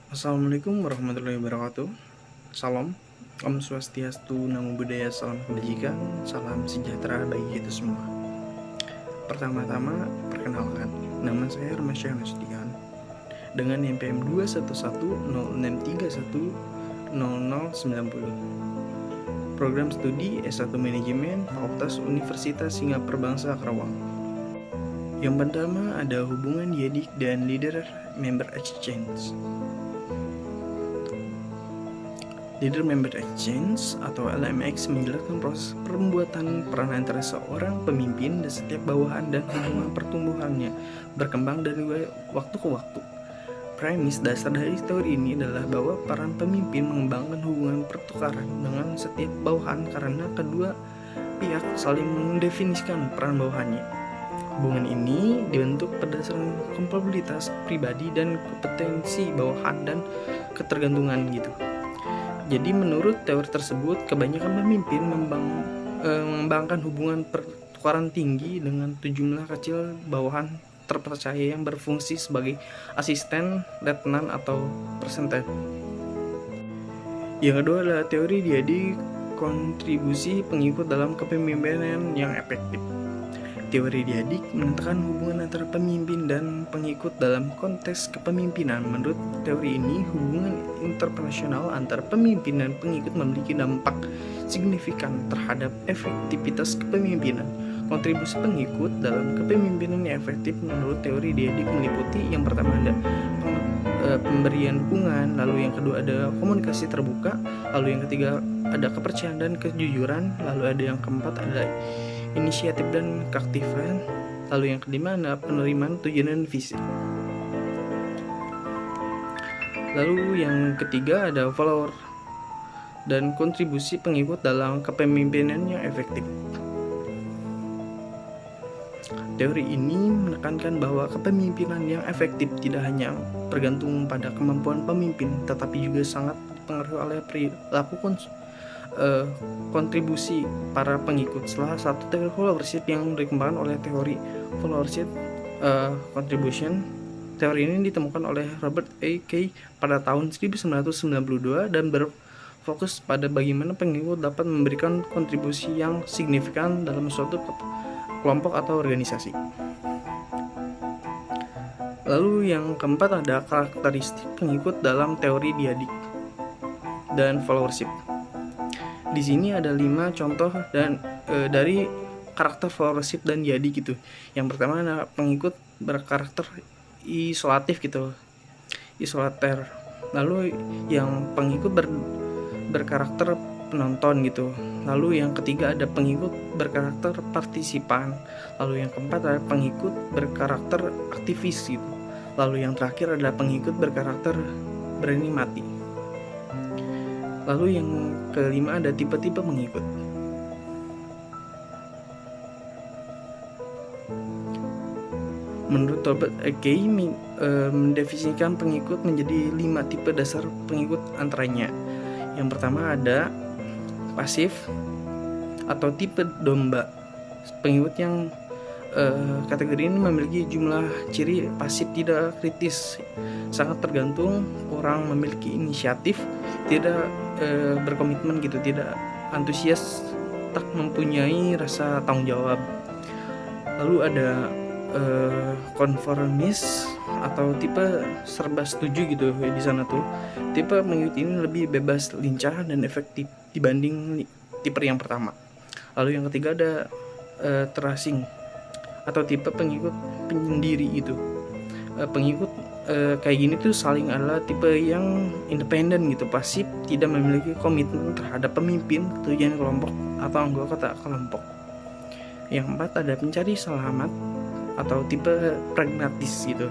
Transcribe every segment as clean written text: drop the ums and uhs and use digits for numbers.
Assalamualaikum warahmatullahi wabarakatuh. Salam, Om Swastiastu, Namo Buddhaya, Salam Kebajikan, Salam Sejahtera bagi kita semua. Pertama-tama, perkenalkan, nama saya Ramasya Nasution dengan NPM 21106310090. Program Studi S1 Manajemen Fakultas Universitas Singapura Bangsa Karawang. Yang pertama ada hubungan diadik dan leader member exchange. Leader Member Exchange atau LMX menjelaskan proses pembuatan peran antara seorang pemimpin dan setiap bawahan dan hubungan pertumbuhannya berkembang dari waktu ke waktu. Premis dasar dari teori ini adalah bahwa peran pemimpin mengembangkan hubungan pertukaran dengan setiap bawahan karena kedua pihak saling mendefinisikan peran bawahannya. Hubungan ini dibentuk berdasarkan kompatibilitas pribadi dan kompetensi bawahan dan ketergantungan gitu. Jadi menurut teori tersebut, kebanyakan pemimpin mengembangkan hubungan pertukaran tinggi dengan sejumlah kecil bawahan terpercaya yang berfungsi sebagai asisten, letnan, atau presenter. Yang kedua adalah teori diadik kontribusi pengikut dalam kepemimpinan yang efektif. Teori diadik menentukan hubungan antara pemimpin dan pengikut dalam konteks kepemimpinan. Menurut teori ini, hubungan interpersonal antara pemimpin dan pengikut memiliki dampak signifikan terhadap efektivitas kepemimpinan. Kontribusi pengikut dalam kepemimpinan yang efektif menurut teori diadik meliputi yang pertama ada pemberian dukungan, lalu yang kedua ada komunikasi terbuka, lalu yang ketiga ada kepercayaan dan kejujuran, lalu ada yang keempat ada inisiatif dan keaktifan, lalu yang kelima ada penerimaan tujuan dan visi, lalu yang ketiga ada follower dan kontribusi pengikut dalam kepemimpinan yang efektif. Teori ini menekankan bahwa kepemimpinan yang efektif tidak hanya tergantung pada kemampuan pemimpin, tetapi juga sangat dipengaruhi oleh perilaku kontribusi para pengikut. Salah satu teori followership yang dikembangkan oleh teori followership contribution. Teori ini ditemukan oleh Robert A. Kay pada tahun 1992 dan berfokus pada bagaimana pengikut dapat memberikan kontribusi yang signifikan dalam suatu kelompok atau organisasi. Lalu yang keempat ada karakteristik pengikut dalam teori diadik dan followership. Di sini ada 5 contoh dan dari karakter followership dan diadik gitu. Yang pertama ada pengikut berkarakter isolatif gitu, isolater. Lalu yang pengikut berkarakter penonton gitu. Lalu yang ketiga ada pengikut berkarakter partisipan. Lalu yang keempat ada pengikut berkarakter aktivis gitu. Lalu yang terakhir ada pengikut berkarakter berani mati. Lalu yang kelima ada tipe-tipe pengikut. Menurut Robert A. Kay mendefinisikan pengikut menjadi 5 tipe dasar pengikut antaranya. Yang pertama ada pasif atau tipe domba. Pengikut yang kategori ini memiliki jumlah ciri pasif, tidak kritis, sangat tergantung, kurang memiliki inisiatif, tidak berkomitmen gitu, tidak antusias, tak mempunyai rasa tanggung jawab. Lalu ada konformis atau tipe serba setuju gitu di sana tuh. Tipe pengikut ini lebih bebas, lincah, dan efektif dibanding tipe yang pertama. Lalu yang ketiga ada terasing atau tipe pengikut penyendiri gitu. Pengikut kayak gini tuh saling adalah tipe yang independen gitu, pasif, tidak memiliki komitmen terhadap pemimpin, tujuan kelompok atau anggota kelompok. Yang keempat ada pencari selamat atau tipe pragmatis gitu.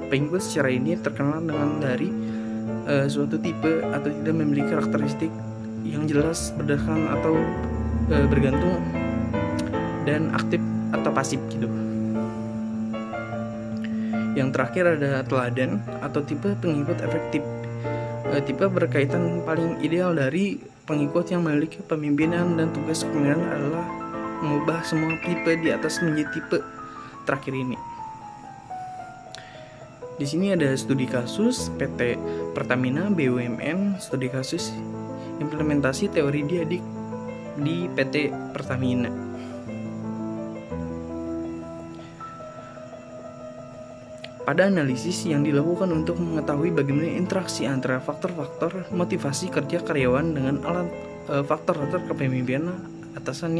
Pengikut secara ini terkenal dengan dari suatu tipe atau tidak memiliki karakteristik yang jelas berdasarkan atau bergantung dan aktif atau pasif gitu. Yang terakhir ada teladan atau tipe pengikut efektif. Tipe berkaitan paling ideal dari pengikut yang memiliki pemimpinan dan tugas kepemimpinan adalah mengubah semua tipe di atas menjadi tipe terakhir ini. Di sini ada studi kasus PT Pertamina BUMN, studi kasus implementasi teori diadik di PT Pertamina. Pada analisis yang dilakukan untuk mengetahui bagaimana interaksi antara faktor-faktor motivasi kerja karyawan dengan faktor-faktor kepemimpinan atasan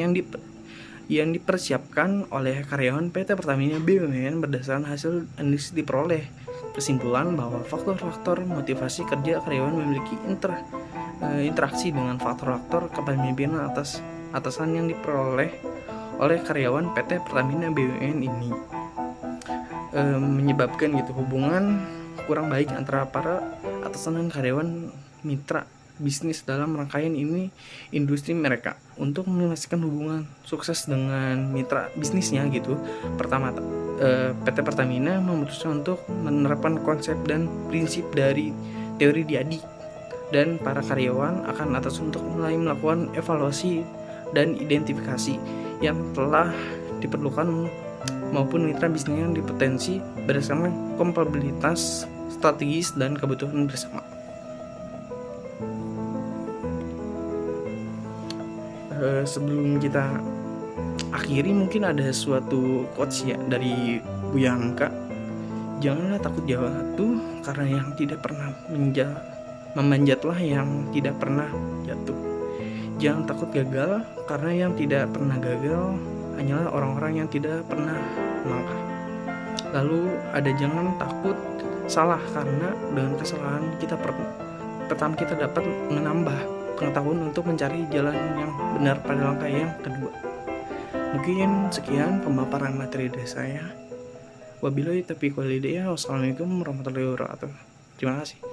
yang dipersiapkan oleh karyawan PT Pertamina BUMN, berdasarkan hasil analisis diperoleh kesimpulan bahwa faktor-faktor motivasi kerja karyawan memiliki interaksi dengan faktor-faktor kepemimpinan atasan yang diperoleh oleh karyawan PT Pertamina BUMN ini, menyebabkan hubungan kurang baik antara para atasan dan karyawan mitra bisnis dalam rangkaian industri mereka. Untuk memastikan hubungan sukses dengan mitra bisnisnya pertama PT Pertamina memutuskan untuk menerapkan konsep dan prinsip dari teori diadik, dan para karyawan akan atas untuk mulai melakukan evaluasi dan identifikasi yang telah diperlukan maupun mitra bisnis yang dipotensi berdasarkan kompatibilitas strategis dan kebutuhan bersama. Sebelum kita akhiri, mungkin ada suatu quotes dari Bu Yangka. Janganlah takut jatuh karena yang tidak pernah memanjatlah yang tidak pernah jatuh. Jangan takut gagal karena yang tidak pernah gagal hanyalah orang-orang yang tidak pernah melangkah. Lalu ada jangan takut salah karena dengan kesalahan pertama kita dapat menambah pengetahuan untuk mencari jalan yang benar pada langkah yang kedua. Mungkin sekian pemaparan materi dari saya. Wabillahi taufiq wal hidayah. Wassalamualaikum warahmatullahi wabarakatuh. Terima kasih.